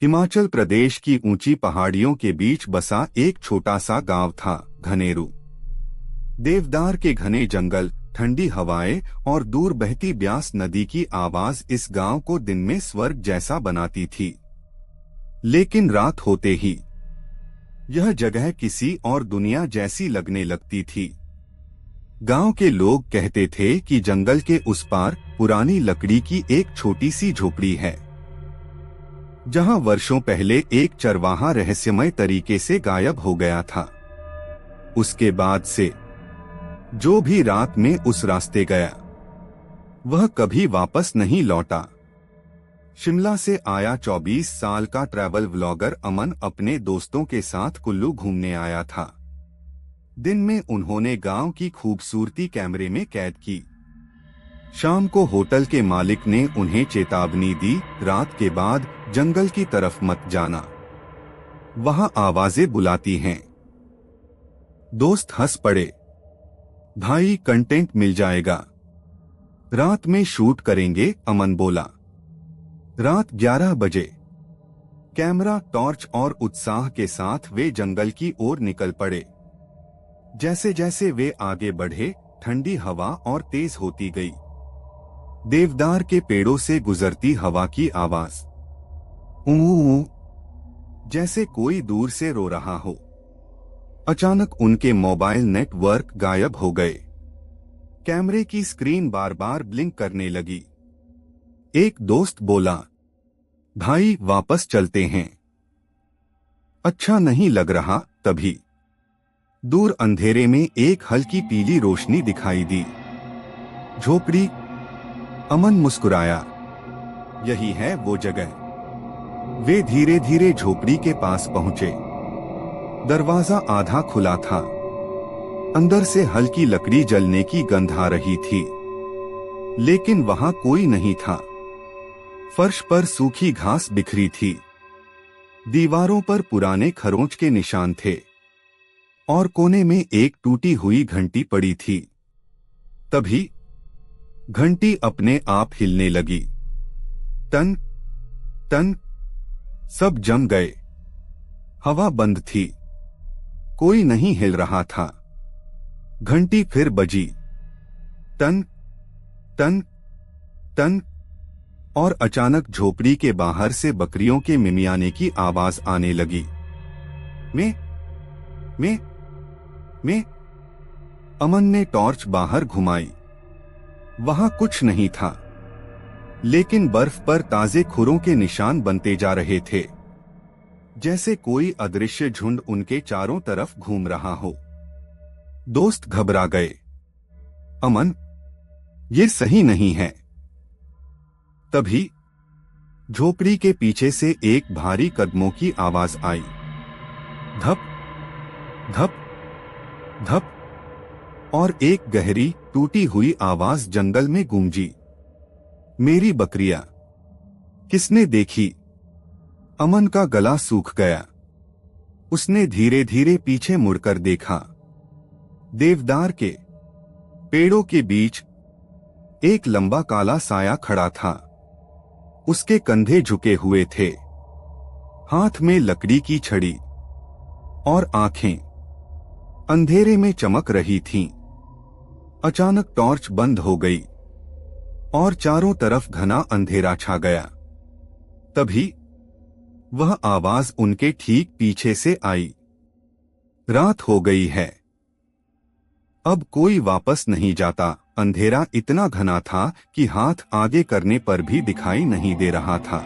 हिमाचल प्रदेश की ऊंची पहाड़ियों के बीच बसा एक छोटा सा गांव था, घनेरू। देवदार के घने जंगल, ठंडी हवाएं और दूर बहती ब्यास नदी की आवाज इस गांव को दिन में स्वर्ग जैसा बनाती थी। लेकिन रात होते ही यह जगह किसी और दुनिया जैसी लगने लगती थी। गांव के लोग कहते थे कि जंगल के उस पार पुरानी लकड़ी की एक छोटी सी झोपड़ी है, जहां वर्षों पहले एक चरवाहा रहस्यमय तरीके से गायब हो गया था। उसके बाद से जो भी रात में उस रास्ते गया, वह कभी वापस नहीं लौटा। शिमला से आया 24 साल का ट्रैवल व्लॉगर अमन अपने दोस्तों के साथ कुल्लू घूमने आया था। दिन में उन्होंने गांव की खूबसूरती कैमरे में कैद की। शाम को होटल के मालिक ने उन्हें चेतावनी दी, रात के बाद जंगल की तरफ मत जाना, वहां आवाजें बुलाती हैं। दोस्त हंस पड़े, भाई कंटेंट मिल जाएगा, रात में शूट करेंगे, अमन बोला। रात 11 बजे कैमरा, टॉर्च और उत्साह के साथ वे जंगल की ओर निकल पड़े। जैसे जैसे वे आगे बढ़े, ठंडी हवा और तेज होती गई। देवदार के पेड़ों से गुजरती हवा की आवाज ऊ, जैसे कोई दूर से रो रहा हो। अचानक उनके मोबाइल नेटवर्क गायब हो गए। कैमरे की स्क्रीन बार बार ब्लिंक करने लगी। एक दोस्त बोला, भाई वापस चलते हैं, अच्छा नहीं लग रहा। तभी दूर अंधेरे में एक हल्की पीली रोशनी दिखाई दी। झोपड़ी, अमन मुस्कुराया, यही है वो जगह। वे धीरे धीरे झोपड़ी के पास पहुंचे। दरवाजा आधा खुला था, अंदर से हल्की लकड़ी जलने की गंध आ रही थी, लेकिन वहां कोई नहीं था। फर्श पर सूखी घास बिखरी थी, दीवारों पर पुराने खरोंच के निशान थे और कोने में एक टूटी हुई घंटी पड़ी थी। तभी घंटी अपने आप हिलने लगी। टन टन, सब जम गए। हवा बंद थी, कोई नहीं हिल रहा था। घंटी फिर बजी, टन टन टन, और अचानक झोपड़ी के बाहर से बकरियों के मिमियाने की आवाज आने लगी। मैं मैं मैं अमन ने टॉर्च बाहर घुमाई। वहां कुछ नहीं था, लेकिन बर्फ पर ताजे खुरों के निशान बनते जा रहे थे, जैसे कोई अदृश्य झुंड उनके चारों तरफ घूम रहा हो। दोस्त घबरा गए, अमन, ये सही नहीं है। तभी झोपड़ी के पीछे से एक भारी कदमों की आवाज आई। धप धप धप, और एक गहरी टूटी हुई आवाज जंगल में गूंजी। मेरी बकरियां किसने देखी? अमन का गला सूख गया। उसने धीरे धीरे पीछे मुड़कर देखा। देवदार के पेड़ों के बीच एक लंबा काला साया खड़ा था। उसके कंधे झुके हुए थे, हाथ में लकड़ी की छड़ी, और आंखें अंधेरे में चमक रही थीं। अचानक टॉर्च बंद हो गई और चारों तरफ घना अंधेरा छा गया। तभी वह आवाज उनके ठीक पीछे से आई। रात हो गई है, अब कोई वापस नहीं जाता। अंधेरा इतना घना था कि हाथ आगे करने पर भी दिखाई नहीं दे रहा था।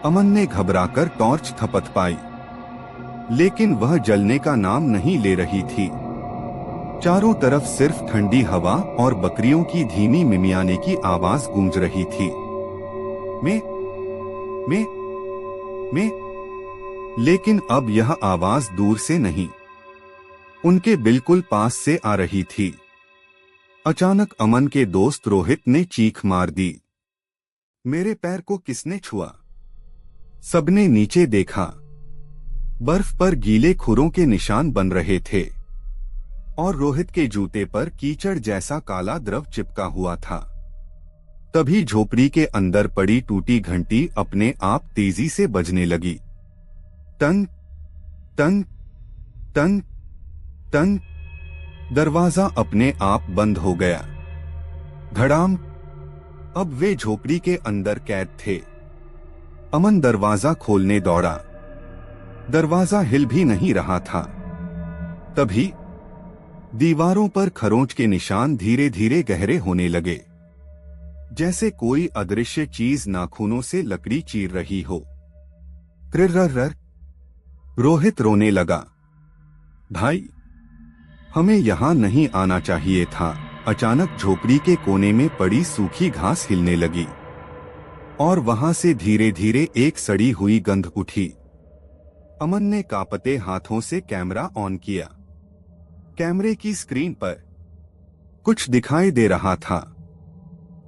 अमन ने घबराकर टॉर्च थपथपाई, लेकिन वह जलने का नाम नहीं ले रही थी। चारों तरफ सिर्फ ठंडी हवा और बकरियों की धीमी मिमियाने की आवाज गूंज रही थी। मैं मैं मैं, लेकिन अब यह आवाज दूर से नहीं, उनके बिल्कुल पास से आ रही थी। अचानक अमन के दोस्त रोहित ने चीख मार दी, मेरे पैर को किसने छुआ? सबने नीचे देखा। बर्फ पर गीले खुरों के निशान बन रहे थे और रोहित के जूते पर कीचड़ जैसा काला द्रव चिपका हुआ था। तभी झोपड़ी के अंदर पड़ी टूटी घंटी अपने आप तेजी से बजने लगी। टन टन टन टन। दरवाजा अपने आप बंद हो गया। धड़ाम। अब वे झोपड़ी के अंदर कैद थे। अमन दरवाजा खोलने दौड़ा। दरवाजा हिल भी नहीं रहा था। तभी दीवारों पर खरोंच के निशान धीरे धीरे गहरे होने लगे, जैसे कोई अदृश्य चीज नाखूनों से लकड़ी चीर रही हो। क्रिर्रर। रोहित रोने लगा। भाई, हमें यहां नहीं आना चाहिए था। अचानक झोपड़ी के कोने में पड़ी सूखी घास हिलने लगी और वहां से धीरे धीरे एक सड़ी हुई गंध उठी। अमन ने कांपते हाथों से कैमरा ऑन किया। कैमरे की स्क्रीन पर कुछ दिखाई दे रहा था,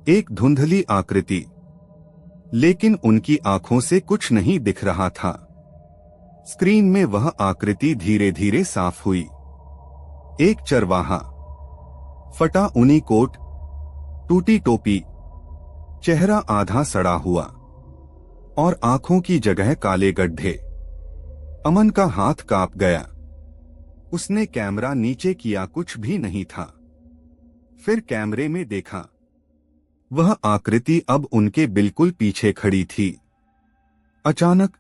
एक धुंधली आकृति, लेकिन उनकी आंखों से कुछ नहीं दिख रहा था। स्क्रीन में वह आकृति धीरे धीरे साफ हुई। एक चरवाहा, फटा ऊनी कोट, टूटी टोपी, चेहरा आधा सड़ा हुआ और आंखों की जगह काले गड्ढे। अमन का हाथ कांप गया। उसने कैमरा नीचे किया, कुछ भी नहीं था। फिर कैमरे में देखा, वह आकृति अब उनके बिल्कुल पीछे खड़ी थी। अचानक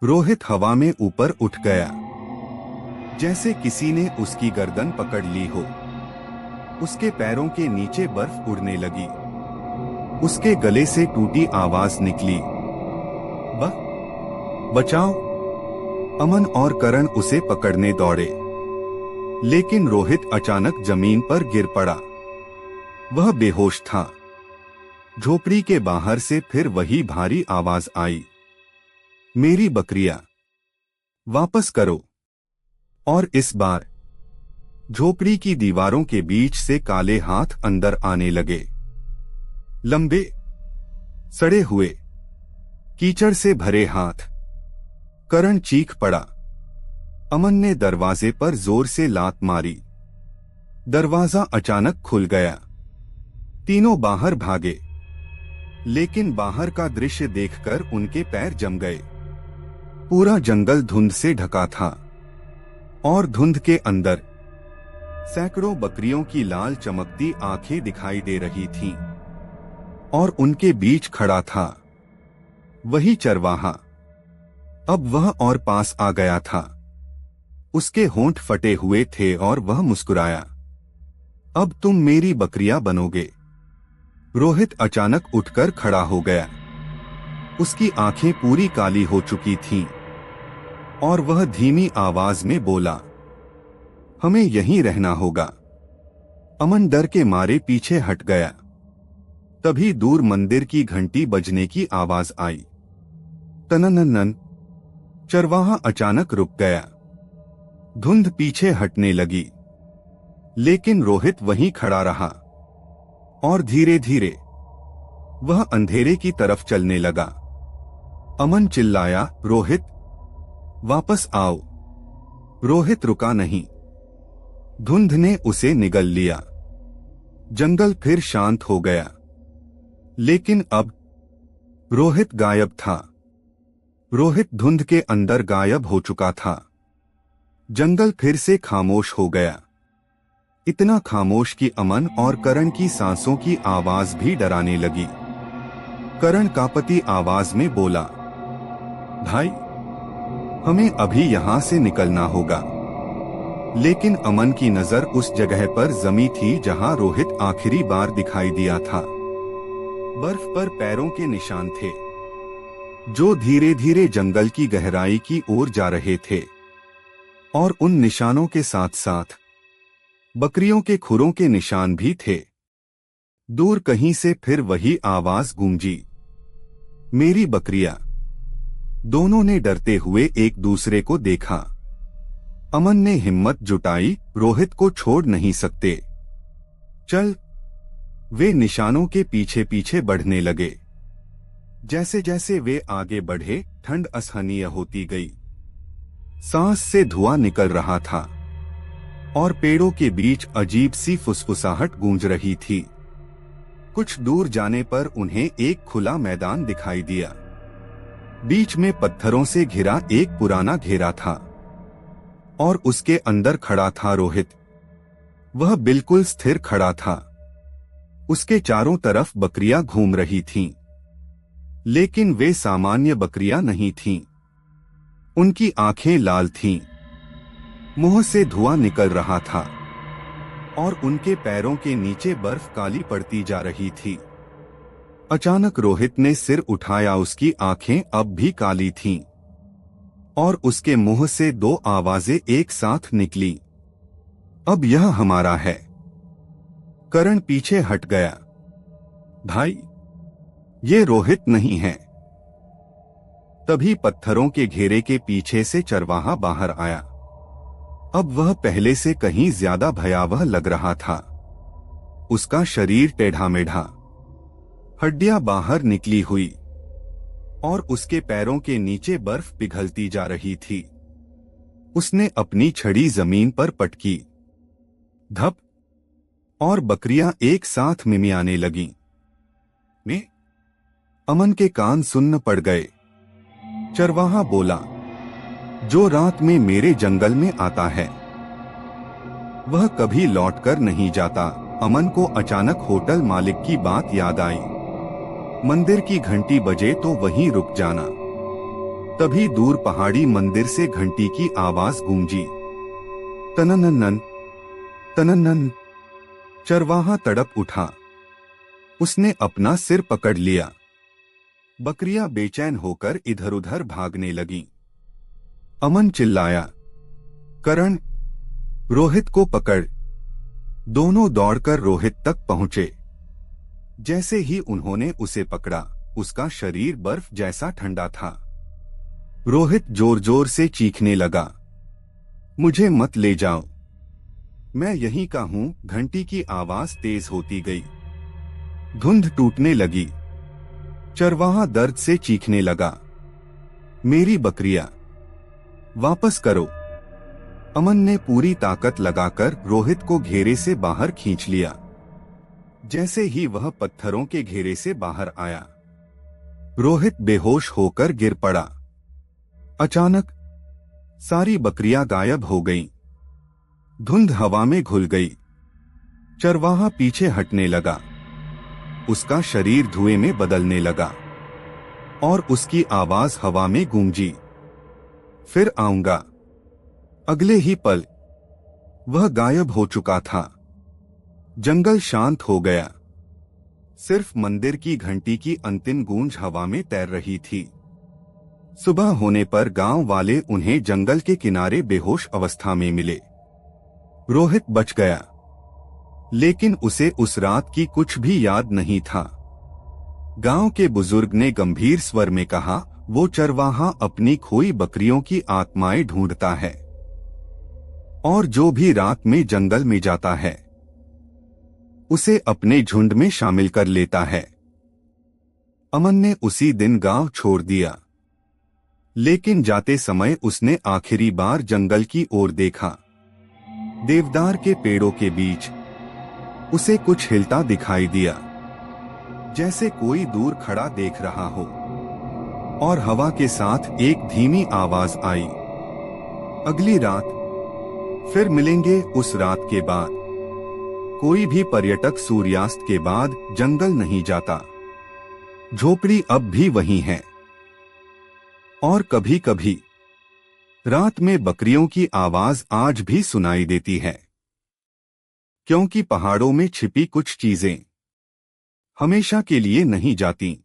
रोहित हवा में ऊपर उठ गया, जैसे किसी ने उसकी गर्दन पकड़ ली हो। उसके पैरों के नीचे बर्फ उड़ने लगी। उसके गले से टूटी आवाज निकली, बचाओ। अमन और करण उसे पकड़ने दौड़े, लेकिन रोहित अचानक जमीन पर गिर पड़ा। वह बेहोश था। झोपड़ी के बाहर से फिर वही भारी आवाज आई, मेरी बकरियां वापस करो। और इस बार झोपड़ी की दीवारों के बीच से काले हाथ अंदर आने लगे, लंबे, सड़े हुए, कीचड़ से भरे हाथ। करण चीख पड़ा। अमन ने दरवाजे पर जोर से लात मारी। दरवाजा अचानक खुल गया। तीनों बाहर भागे, लेकिन बाहर का दृश्य देखकर उनके पैर जम गए। पूरा जंगल धुंध से ढका था और धुंध के अंदर सैकड़ों बकरियों की लाल चमकती आंखें दिखाई दे रही थीं और उनके बीच खड़ा था वही चरवाहा। अब वह और पास आ गया था। उसके होंठ फटे हुए थे और वह मुस्कुराया, अब तुम मेरी बकरियां बनोगे। रोहित अचानक उठकर खड़ा हो गया। उसकी आंखें पूरी काली हो चुकी थीं और वह धीमी आवाज में बोला, हमें यहीं रहना होगा। अमन डर के मारे पीछे हट गया। तभी दूर मंदिर की घंटी बजने की आवाज आई। तनननन। चरवाहा अचानक रुक गया। धुंध पीछे हटने लगी, लेकिन रोहित वहीं खड़ा रहा और धीरे धीरे वह अंधेरे की तरफ चलने लगा। अमन चिल्लाया, रोहित वापस आओ। रोहित रुका नहीं। धुंध ने उसे निगल लिया। जंगल फिर शांत हो गया, लेकिन अब रोहित गायब था। रोहित धुंध के अंदर गायब हो चुका था। जंगल फिर से खामोश हो गया, इतना खामोश कि अमन और करण की सांसों की आवाज भी डराने लगी। करण कांपती आवाज में बोला, भाई, हमें अभी यहां से निकलना होगा। लेकिन अमन की नजर उस जगह पर जमी थी जहां रोहित आखिरी बार दिखाई दिया था। बर्फ पर पैरों के निशान थे, जो धीरे धीरे जंगल की गहराई की ओर जा रहे थे। और उन निशानों के साथ साथ बकरियों के खुरों के निशान भी थे। दूर कहीं से फिर वही आवाज गूंजी, मेरी बकरियां। दोनों ने डरते हुए एक दूसरे को देखा। अमन ने हिम्मत जुटाई, रोहित को छोड़ नहीं सकते। चल। वे निशानों के पीछे पीछे बढ़ने लगे। जैसे जैसे वे आगे बढ़े, ठंड असहनीय होती गई। सांस से धुआं निकल रहा था और पेड़ों के बीच अजीब सी फुसफुसाहट गूंज रही थी। कुछ दूर जाने पर उन्हें एक खुला मैदान दिखाई दिया। बीच में पत्थरों से घिरा एक पुराना घेरा था और उसके अंदर खड़ा था रोहित। वह बिल्कुल स्थिर खड़ा था। उसके चारों तरफ बकरियां घूम रही थीं, लेकिन वे सामान्य बकरियां नहीं थीं। उनकी आंखें लाल थीं, मुंह से धुआं निकल रहा था और उनके पैरों के नीचे बर्फ काली पड़ती जा रही थी। अचानक रोहित ने सिर उठाया। उसकी आंखें अब भी काली थीं और उसके मुंह से दो आवाजें एक साथ निकली, अब यह हमारा है। करण पीछे हट गया। भाई, ये रोहित नहीं है। तभी पत्थरों के घेरे के पीछे से चरवाहा बाहर आया। अब वह पहले से कहीं ज्यादा भयावह लग रहा था। उसका शरीर टेढ़ा मेढ़ा, हड्डियां बाहर निकली हुई और उसके पैरों के नीचे बर्फ पिघलती जा रही थी। उसने अपनी छड़ी जमीन पर पटकी। धप, और बकरियां एक साथ मिमियाने लगीं। में अमन के कान सुन्न पड़ गए। चरवाहा बोला, जो रात में मेरे जंगल में आता है वह कभी लौटकर नहीं जाता। अमन को अचानक होटल मालिक की बात याद आई। मंदिर की घंटी बजे तो वहीं रुक जाना। तभी दूर पहाड़ी मंदिर से घंटी की आवाज गूंजी, तननन तननन। चरवाहा तड़प उठा। उसने अपना सिर पकड़ लिया। बकरियां बेचैन होकर इधर उधर भागने लगीं। अमन चिल्लाया, करण, रोहित को पकड़। दोनों दौड़कर रोहित तक पहुंचे। जैसे ही उन्होंने उसे पकड़ा, उसका शरीर बर्फ जैसा ठंडा था। रोहित जोर जोर से चीखने लगा, मुझे मत ले जाओ, मैं यहीं का हूं। घंटी की आवाज तेज होती गई। धुंध टूटने लगी। चरवाहा दर्द से चीखने लगा, मेरी बकरियां वापस करो। अमन ने पूरी ताकत लगाकर रोहित को घेरे से बाहर खींच लिया। जैसे ही वह पत्थरों के घेरे से बाहर आया, रोहित बेहोश होकर गिर पड़ा। अचानक सारी बकरियां गायब हो गईं। धुंध हवा में घुल गई। चरवाहा पीछे हटने लगा। उसका शरीर धुएं में बदलने लगा और उसकी आवाज हवा में गूंजी, फिर आऊंगा। अगले ही पल वह गायब हो चुका था। जंगल शांत हो गया। सिर्फ मंदिर की घंटी की अंतिम गूंज हवा में तैर रही थी। सुबह होने पर गांव वाले उन्हें जंगल के किनारे बेहोश अवस्था में मिले। रोहित बच गया, लेकिन उसे उस रात की कुछ भी याद नहीं था। गांव के बुजुर्ग ने गंभीर स्वर में कहा, वो चरवाहा अपनी खोई बकरियों की आत्माएं ढूंढता है और जो भी रात में जंगल में जाता है उसे अपने झुंड में शामिल कर लेता है। अमन ने उसी दिन गांव छोड़ दिया, लेकिन जाते समय उसने आखिरी बार जंगल की ओर देखा। देवदार के पेड़ों के बीच उसे कुछ हिलता दिखाई दिया, जैसे कोई दूर खड़ा देख रहा हो। और हवा के साथ एक धीमी आवाज आई, अगली रात फिर मिलेंगे। उस रात के बाद कोई भी पर्यटक सूर्यास्त के बाद जंगल नहीं जाता। झोपड़ी अब भी वही है और कभी कभी रात में बकरियों की आवाज आज भी सुनाई देती है, क्योंकि पहाड़ों में छिपी कुछ चीजें हमेशा के लिए नहीं जाती।